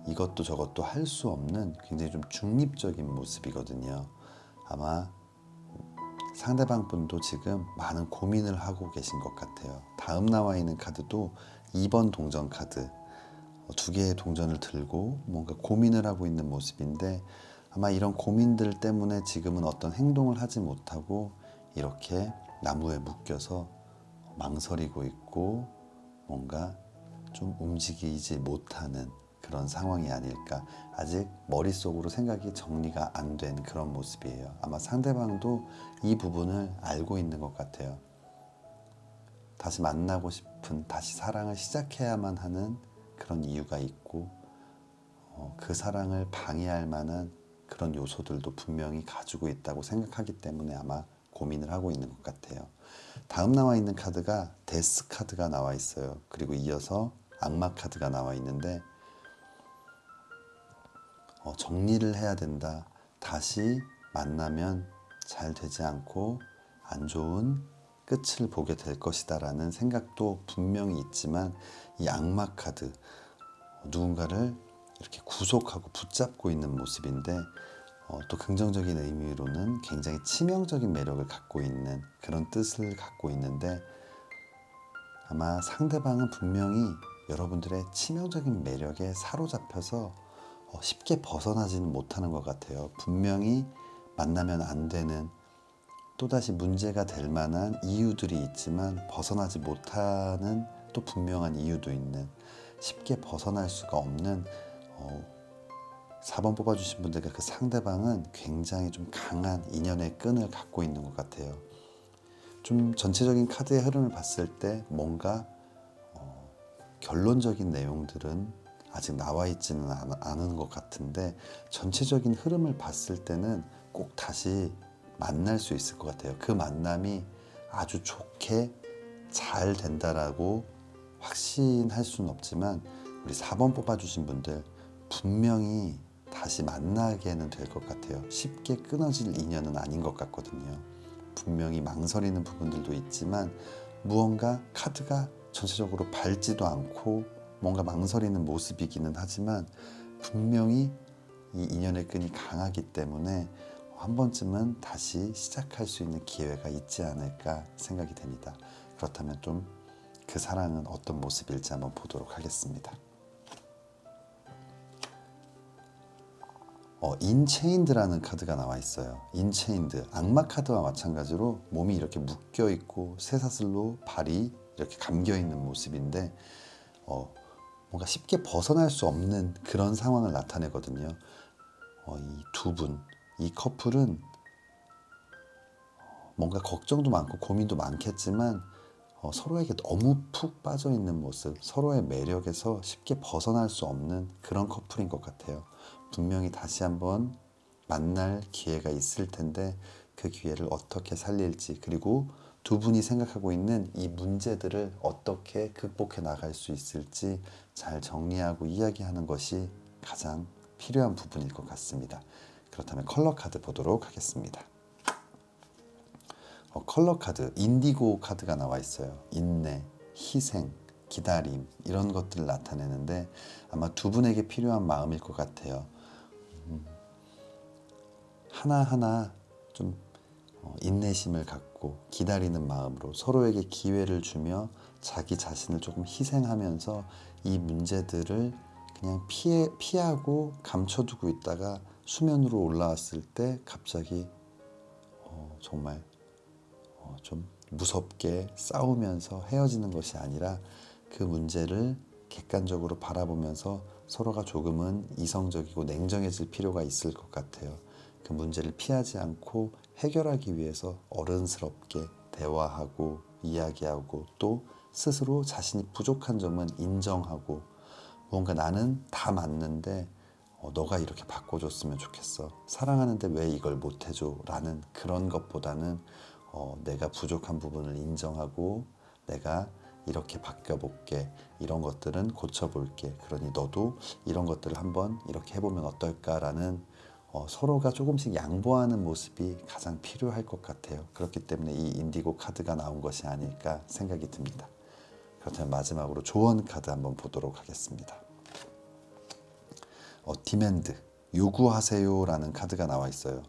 이것도 저것도 할 수 없는 굉장히 좀 중립적인 모습이거든요. 아마 상대방 분도 지금 많은 고민을 하고 계신 것 같아요. 다음 나와 있는 카드도 2번 동전 카드, 두 개의 동전을 들고 뭔가 고민을 하고 있는 모습인데 아마 이런 고민들 때문에 지금은 어떤 행동을 하지 못하고 이렇게 나무에 묶여서 망설이고 있고 뭔가 좀 움직이지 못하는 그런 상황이 아닐까. 아직 머릿속으로 생각이 정리가 안 된 그런 모습이에요. 아마 상대방도 이 부분을 알고 있는 것 같아요. 다시 만나고 싶은, 다시 사랑을 시작해야만 하는 그런 이유가 있고 그 사랑을 방해할 만한 그런 요소들도 분명히 가지고 있다고 생각하기 때문에 아마 고민을 하고 있는 것 같아요. 다음 나와 있는 카드가 데스 카드가 나와 있어요. 그리고 이어서 악마 카드가 나와 있는데 정리를 해야 된다. 다시 만나면 잘 되지 않고 안 좋은 끝을 보게 될 것이다 라는 생각도 분명히 있지만 이 악마 카드, 누군가를 이렇게 구속하고 붙잡고 있는 모습인데 또 긍정적인 의미로는 굉장히 치명적인 매력을 갖고 있는 그런 뜻을 갖고 있는데 아마 상대방은 분명히 여러분들의 치명적인 매력에 사로잡혀서 쉽게 벗어나지는 못하는 것 같아요. 분명히 만나면 안 되는, 또다시 문제가 될 만한 이유들이 있지만 벗어나지 못하는 또 분명한 이유도 있는, 쉽게 벗어날 수가 없는 4번 뽑아주신 분들과 그 상대방은 굉장히 좀 강한 인연의 끈을 갖고 있는 것 같아요. 좀 전체적인 카드의 흐름을 봤을 때 뭔가 결론적인 내용들은 아직 나와 있지는 않은 것 같은데 전체적인 흐름을 봤을 때는 꼭 다시 만날 수 있을 것 같아요. 그 만남이 아주 좋게 잘 된다라고 확신할 수는 없지만 우리 4번 뽑아주신 분들 분명히 다시 만나게는 될 것 같아요. 쉽게 끊어질 인연은 아닌 것 같거든요. 분명히 망설이는 부분들도 있지만 무언가 카드가 전체적으로 밝지도 않고 뭔가 망설이는 모습이기는 하지만 분명히 이 인연의 끈이 강하기 때문에 한 번쯤은 다시 시작할 수 있는 기회가 있지 않을까 생각이 됩니다. 그렇다면 좀 그 사랑은 어떤 모습일지 한번 보도록 하겠습니다. 인체인드라는 카드가 나와 있어요. 인체인드, 악마 카드와 마찬가지로 몸이 이렇게 묶여 있고 쇠사슬로 발이 이렇게 감겨 있는 모습인데 뭔가 쉽게 벗어날 수 없는 그런 상황을 나타내거든요. 이 두 분, 이 커플은 뭔가 걱정도 많고 고민도 많겠지만 서로에게 너무 푹 빠져 있는 모습, 서로의 매력에서 쉽게 벗어날 수 없는 그런 커플인 것 같아요. 분명히 다시 한번 만날 기회가 있을 텐데 그 기회를 어떻게 살릴지, 그리고 두 분이 생각하고 있는 이 문제들을 어떻게 극복해 나갈 수 있을지 잘 정리하고 이야기하는 것이 가장 필요한 부분일 것 같습니다. 그렇다면 컬러 카드 보도록 하겠습니다. 컬러 카드, 인디고 카드가 나와 있어요. 인내, 희생, 기다림 이런 것들을 나타내는데 아마 두 분에게 필요한 마음일 것 같아요. 하나하나 좀 인내심을 갖고 기다리는 마음으로 서로에게 기회를 주며 자기 자신을 조금 희생하면서 이 문제들을 그냥 피하고 감춰두고 있다가 수면으로 올라왔을 때 갑자기 정말 좀 무섭게 싸우면서 헤어지는 것이 아니라 그 문제를 객관적으로 바라보면서 서로가 조금은 이성적이고 냉정해질 필요가 있을 것 같아요. 그 문제를 피하지 않고 해결하기 위해서 어른스럽게 대화하고 이야기하고 또 스스로 자신이 부족한 점은 인정하고 뭔가 나는 다 맞는데 너가 이렇게 바꿔줬으면 좋겠어. 사랑하는데 왜 이걸 못해줘? 라는 그런 것보다는 내가 부족한 부분을 인정하고 내가 이렇게 바뀌어볼게. 이런 것들은 고쳐볼게. 그러니 너도 이런 것들을 한번 이렇게 해보면 어떨까라는 서로가 조금씩 양보하는 모습이 가장 필요할 것 같아요. 그렇기 때문에 이 인디고 카드가 나온 것이 아닐까 생각이 듭니다. 그렇다면 마지막으로 조언 카드 한번 보도록 하겠습니다. 디맨드, 요구하세요라는 카드가 나와 있어요.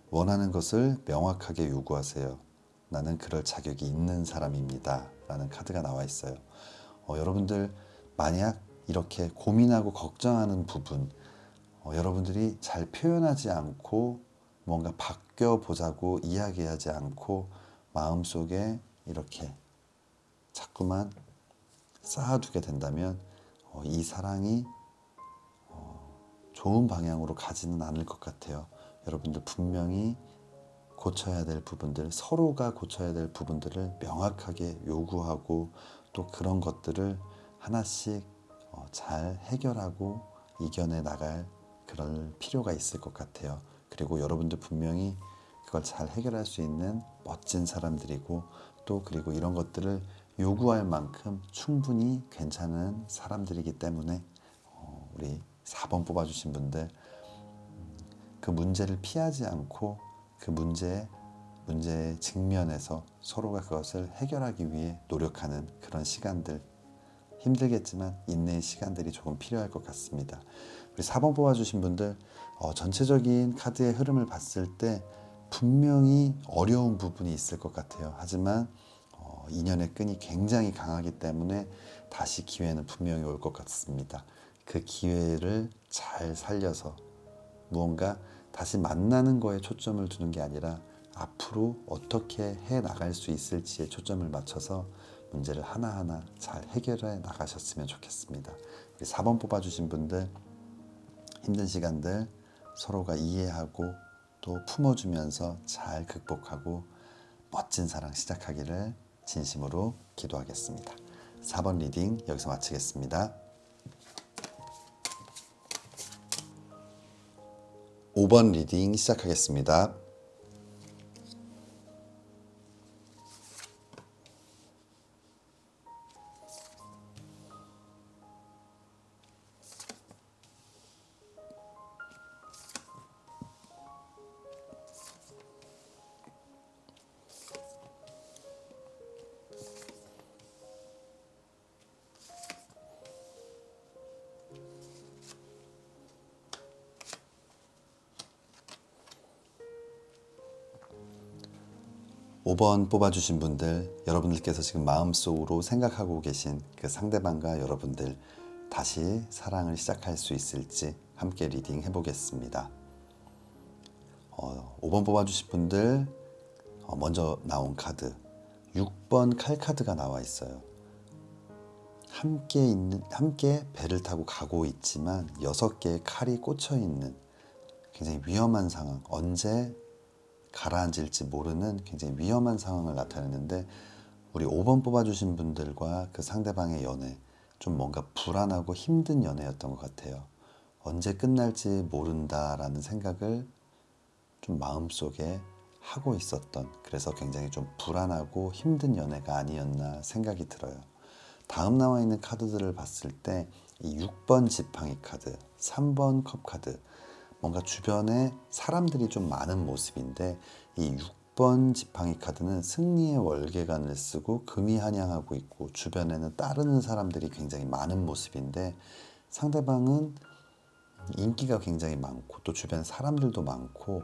원하는 것을 명확하게 요구하세요. 나는 그럴 자격이 있는 사람입니다. 라는 카드가 나와 있어요. 여러분들 만약 이렇게 고민하고 걱정하는 부분 여러분들이 잘 표현하지 않고 뭔가 바뀌어보자고 이야기하지 않고 마음속에 이렇게 자꾸만 쌓아두게 된다면 이 사랑이 좋은 방향으로 가지는 않을 것 같아요. 여러분들 분명히 고쳐야 될 부분들, 서로가 고쳐야 될 부분들을 명확하게 요구하고 또 그런 것들을 하나씩 잘 해결하고 이겨내 나갈 그럴 필요가 있을 것 같아요. 그리고 여러분들 분명히 그걸 잘 해결할 수 있는 멋진 사람들이고 또 그리고 이런 것들을 요구할 만큼 충분히 괜찮은 사람들이기 때문에 우리 4번 뽑아주신 분들 그 문제를 피하지 않고 그 문제의 직면에서 서로가 그것을 해결하기 위해 노력하는 그런 시간들 힘들겠지만 인내의 시간들이 조금 필요할 것 같습니다. 우리 4번 뽑아주신 분들 전체적인 카드의 흐름을 봤을 때 분명히 어려운 부분이 있을 것 같아요. 하지만 인연의 끈이 굉장히 강하기 때문에 다시 기회는 분명히 올 것 같습니다. 그 기회를 잘 살려서 무언가 다시 만나는 거에 초점을 두는 게 아니라 앞으로 어떻게 해 나갈 수 있을지에 초점을 맞춰서 문제를 하나하나 잘 해결해 나가셨으면 좋겠습니다. 우리 4번 뽑아주신 분들 힘든 시간들 서로가 이해하고 또 품어주면서 잘 극복하고 멋진 사랑 시작하기를 진심으로 기도하겠습니다. 4번 리딩 여기서 마치겠습니다. 5번 리딩 시작하겠습니다. 5번 뽑아주신 분들, 여러분들께서 지금 마음속으로 생각하고 계신 그 상대방과 여러분들 다시 사랑을 시작할 수 있을지 함께 리딩 해보겠습니다. 5번 뽑아주신 분들 먼저 나온 카드 6번 칼 카드가 나와 있어요. 함께 배를 타고 가고 있지만 6개의 칼이 꽂혀 있는 굉장히 위험한 상황, 언제 가라앉을지 모르는 굉장히 위험한 상황을 나타내는데, 우리 5번 뽑아주신 분들과 그 상대방의 연애 좀 뭔가 불안하고 힘든 연애였던 것 같아요. 언제 끝날지 모른다라는 생각을 좀 마음속에 하고 있었던, 그래서 굉장히 좀 불안하고 힘든 연애가 아니었나 생각이 들어요. 다음 나와 있는 카드들을 봤을 때 이 6번 지팡이 카드, 3번 컵 카드, 뭔가 주변에 사람들이 좀 많은 모습인데, 이 6번 지팡이 카드는 승리의 월계관을 쓰고 금이 한양하고 있고 주변에는 따르는 사람들이 굉장히 많은 모습인데, 상대방은 인기가 굉장히 많고 또 주변 사람들도 많고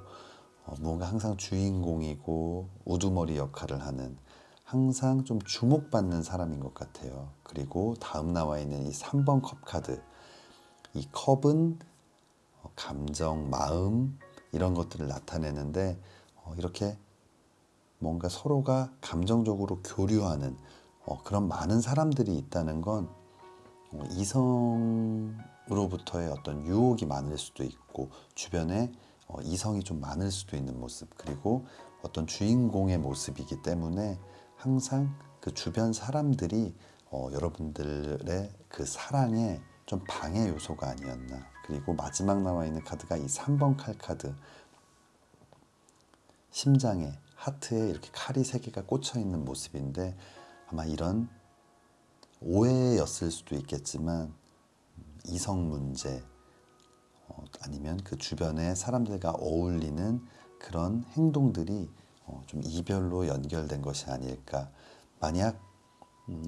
무언가 항상 주인공이고 우두머리 역할을 하는, 항상 좀 주목받는 사람인 것 같아요. 그리고 다음 나와 있는 이 3번 컵 카드, 이 컵은 감정, 마음 이런 것들을 나타내는데, 이렇게 뭔가 서로가 감정적으로 교류하는 그런 많은 사람들이 있다는 건 이성으로부터의 어떤 유혹이 많을 수도 있고 주변에 이성이 좀 많을 수도 있는 모습, 그리고 어떤 주인공의 모습이기 때문에 항상 그 주변 사람들이 여러분들의 그 사랑에 좀 방해 요소가 아니었나. 그리고 마지막 나와 있는 카드가 이 3번 칼 카드, 심장에, 하트에 이렇게 칼이 3개가 꽂혀 있는 모습인데, 아마 이런 오해였을 수도 있겠지만 이성 문제, 아니면 그 주변의 사람들과 어울리는 그런 행동들이 좀 이별로 연결된 것이 아닐까. 만약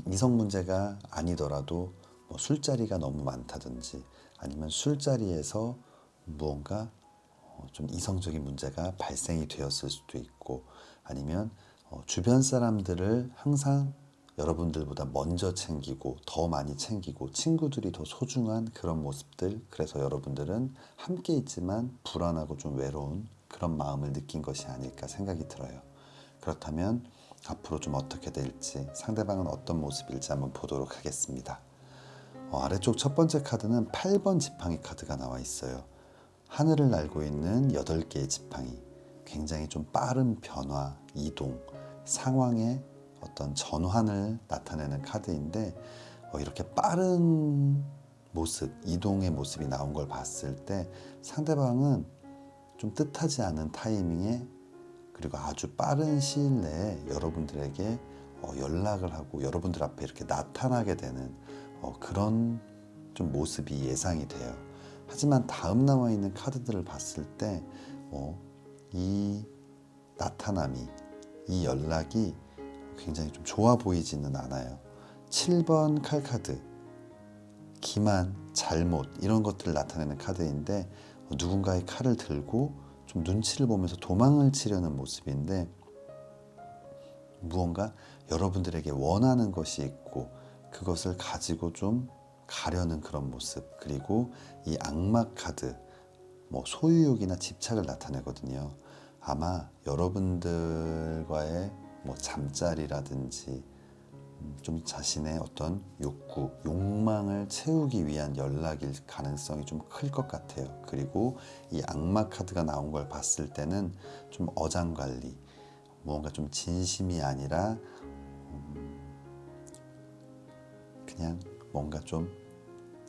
이성 문제가 아니더라도 뭐 술자리가 너무 많다든지, 아니면 술자리에서 무언가 좀 이성적인 문제가 발생이 되었을 수도 있고, 아니면 주변 사람들을 항상 여러분들보다 먼저 챙기고 더 많이 챙기고 친구들이 더 소중한 그런 모습들, 그래서 여러분들은 함께 있지만 불안하고 좀 외로운 그런 마음을 느낀 것이 아닐까 생각이 들어요. 그렇다면 앞으로 좀 어떻게 될지, 상대방은 어떤 모습일지 한번 보도록 하겠습니다. 아래쪽 첫 번째 카드는 8번 지팡이 카드가 나와 있어요. 하늘을 날고 있는 8개의 지팡이, 굉장히 좀 빠른 변화, 이동, 상황의 어떤 전환을 나타내는 카드인데, 이렇게 빠른 모습, 이동의 모습이 나온 걸 봤을 때 상대방은 좀 뜻하지 않은 타이밍에, 그리고 아주 빠른 시일 내에 여러분들에게 연락을 하고 여러분들 앞에 이렇게 나타나게 되는 그런 좀 모습이 예상이 돼요. 하지만 다음 나와 있는 카드들을 봤을 때 이 나타남이, 이 연락이 굉장히 좀 좋아 보이지는 않아요. 7번 칼 카드, 기만, 잘못 이런 것들을 나타내는 카드인데, 누군가의 칼을 들고 좀 눈치를 보면서 도망을 치려는 모습인데, 무언가 여러분들에게 원하는 것이 있고 그것을 가지고 좀 가려는 그런 모습. 그리고 이 악마 카드, 뭐 소유욕이나 집착을 나타내거든요. 아마 여러분들과의 뭐 잠자리라든지 좀 자신의 어떤 욕구, 욕망을 채우기 위한 연락일 가능성이 좀 클 것 같아요. 그리고 이 악마 카드가 나온 걸 봤을 때는 좀 어장관리, 뭔가 좀 진심이 아니라 그냥 뭔가 좀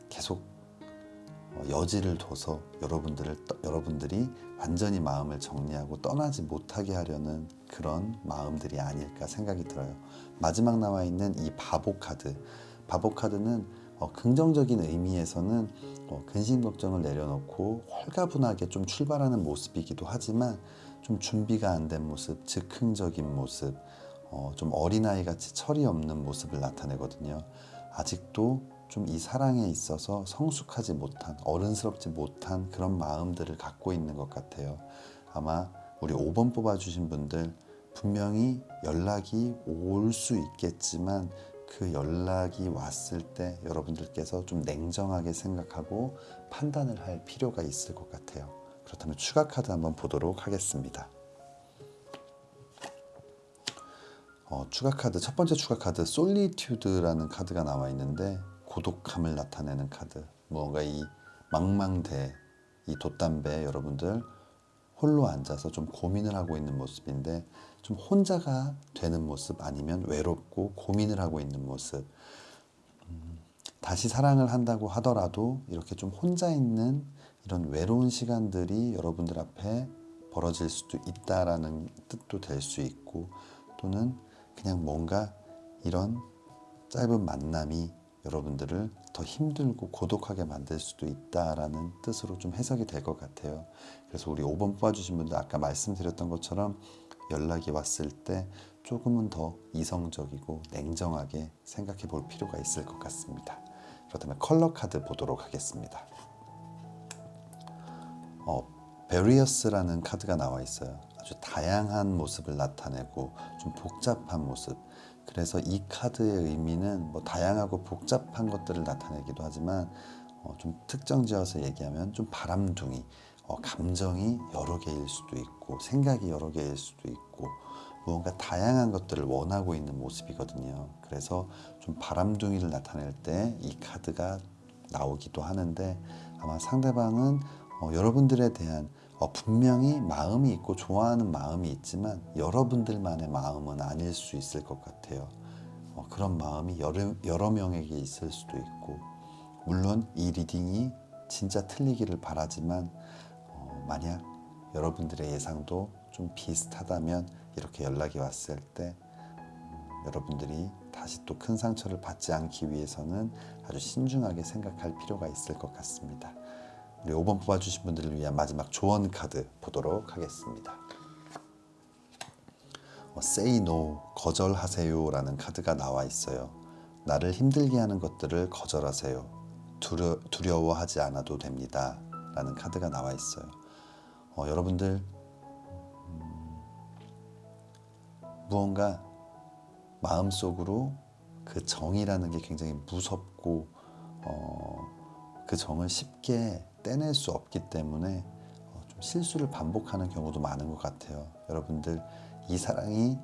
계속 여지를 둬서 여러분들이 완전히 마음을 정리하고 떠나지 못하게 하려는 그런 마음들이 아닐까 생각이 들어요. 마지막 나와 있는 이 바보 카드. 바보 카드는 긍정적인 의미에서는 근심 걱정을 내려놓고 홀가분하게 좀 출발하는 모습이기도 하지만 좀 준비가 안 된 모습, 즉흥적인 모습, 좀 어린아이 같이 철이 없는 모습을 나타내거든요. 아직도 좀 이 사랑에 있어서 성숙하지 못한, 어른스럽지 못한 그런 마음들을 갖고 있는 것 같아요. 아마 우리 5번 뽑아주신 분들 분명히 연락이 올 수 있겠지만 그 연락이 왔을 때 여러분들께서 좀 냉정하게 생각하고 판단을 할 필요가 있을 것 같아요. 그렇다면 추가 카드 한번 보도록 하겠습니다. 추가 카드, 첫 번째 추가 카드 솔리튜드라는 카드가 나와 있는데 고독함을 나타내는 카드. 뭔가 이 망망대, 이 돛담배에 여러분들 홀로 앉아서 좀 고민을 하고 있는 모습인데 좀 혼자가 되는 모습 아니면 외롭고 고민을 하고 있는 모습. 다시 사랑을 한다고 하더라도 이렇게 좀 혼자 있는 이런 외로운 시간들이 여러분들 앞에 벌어질 수도 있다라는 뜻도 될 수 있고 또는 그냥 뭔가 이런 짧은 만남이 여러분들을 더 힘들고 고독하게 만들 수도 있다라는 뜻으로 좀 해석이 될 것 같아요. 그래서 우리 5번 뽑아주신 분들 아까 말씀드렸던 것처럼 연락이 왔을 때 조금은 더 이성적이고 냉정하게 생각해 볼 필요가 있을 것 같습니다. 그렇다면 컬러 카드 보도록 하겠습니다. 베리어스라는 카드가 나와 있어요. 아주 다양한 모습을 나타내고 좀 복잡한 모습. 그래서 이 카드의 의미는 뭐 다양하고 복잡한 것들을 나타내기도 하지만 좀 특정 지어서 얘기하면 좀 바람둥이, 감정이 여러 개일 수도 있고 생각이 여러 개일 수도 있고 무언가 다양한 것들을 원하고 있는 모습이거든요. 그래서 좀 바람둥이를 나타낼 때 이 카드가 나오기도 하는데 아마 상대방은 여러분들에 대한 분명히 마음이 있고 좋아하는 마음이 있지만 여러분들만의 마음은 아닐 수 있을 것 같아요. 그런 마음이 여러 명에게 있을 수도 있고 물론 이 리딩이 진짜 틀리기를 바라지만 만약 여러분들의 예상도 좀 비슷하다면 이렇게 연락이 왔을 때 여러분들이 다시 또 큰 상처를 받지 않기 위해서는 아주 신중하게 생각할 필요가 있을 것 같습니다. 우리 5번 뽑아주신 분들을 위한 마지막 조언 카드 보도록 하겠습니다. Say no, 거절하세요 라는 카드가 나와 있어요. 나를 힘들게 하는 것들을 거절하세요. 두려워하지 않아도 됩니다 라는 카드가 나와 있어요. 여러분들 무언가 마음속으로 그 정이라는 게 굉장히 무섭고 그 정을 쉽게 떼낼 수 없기 때문에 좀 실수를 반복하는 경우도 많은 것 같아요. 여러분들 이 사랑이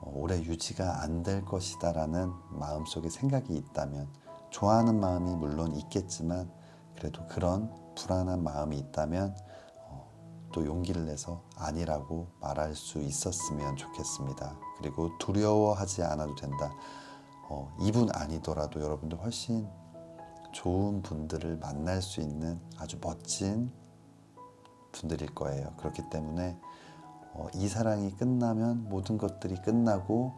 오래 유지가 안 될 것이다 라는 마음속에 생각이 있다면 좋아하는 마음이 물론 있겠지만 그래도 그런 불안한 마음이 있다면 또 용기를 내서 아니라고 말할 수 있었으면 좋겠습니다. 그리고 두려워하지 않아도 된다. 이분 아니더라도 여러분들 훨씬 좋은 분들을 만날 수 있는 아주 멋진 분들일 거예요. 그렇기 때문에 이 사랑이 끝나면 모든 것들이 끝나고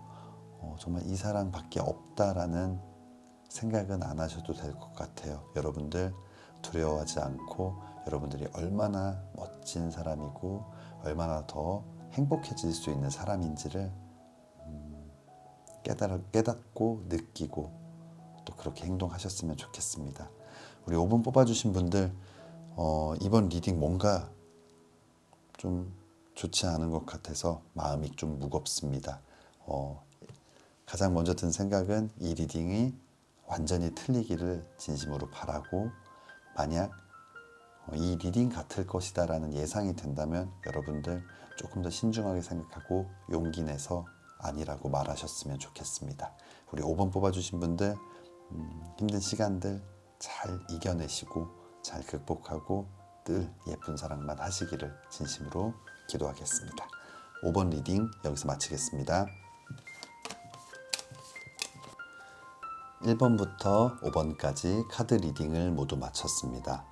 정말 이 사랑밖에 없다라는 생각은 안 하셔도 될 것 같아요. 여러분들 두려워하지 않고 여러분들이 얼마나 멋진 사람이고 얼마나 더 행복해질 수 있는 사람인지를 깨닫고 느끼고 또 그렇게 행동하셨으면 좋겠습니다. 우리 5번 뽑아주신 분들 이번 리딩 뭔가 좀 좋지 않은 것 같아서 마음이 좀 무겁습니다. 가장 먼저 든 생각은 이 리딩이 완전히 틀리기를 진심으로 바라고 만약 이 리딩 같을 것이다 라는 예상이 된다면 여러분들 조금 더 신중하게 생각하고 용기 내서 아니라고 말하셨으면 좋겠습니다. 우리 5번 뽑아주신 분들 힘든 시간들 잘 이겨내시고 잘 극복하고 늘 예쁜 사랑만 하시기를 진심으로 기도하겠습니다. 5번 리딩 여기서 마치겠습니다. 1번부터 5번까지 카드 리딩을 모두 마쳤습니다.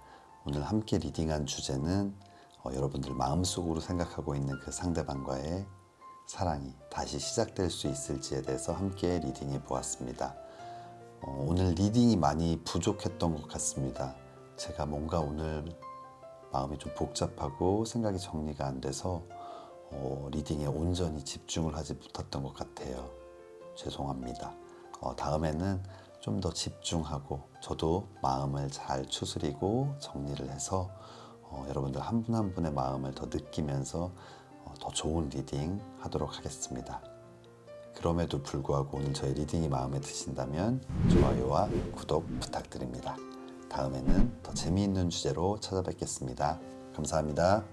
오늘 함께 리딩한 주제는 여러분들 마음속으로 생각하고 있는 그 상대방과의 사랑이 다시 시작될 수 있을지에 대해서 함께 리딩해 보았습니다. 오늘 리딩이 많이 부족했던 것 같습니다. 제가 뭔가 오늘 마음이 좀 복잡하고 생각이 정리가 안 돼서 리딩에 온전히 집중을 하지 못했던 것 같아요. 죄송합니다. 다음에는 좀 더 집중하고 저도 마음을 잘 추스리고 정리를 해서 여러분들 한 분 한 분의 마음을 더 느끼면서 더 좋은 리딩 하도록 하겠습니다. 그럼에도 불구하고 오늘 저희 리딩이 마음에 드신다면 좋아요와 구독 부탁드립니다. 다음에는 더 재미있는 주제로 찾아뵙겠습니다. 감사합니다.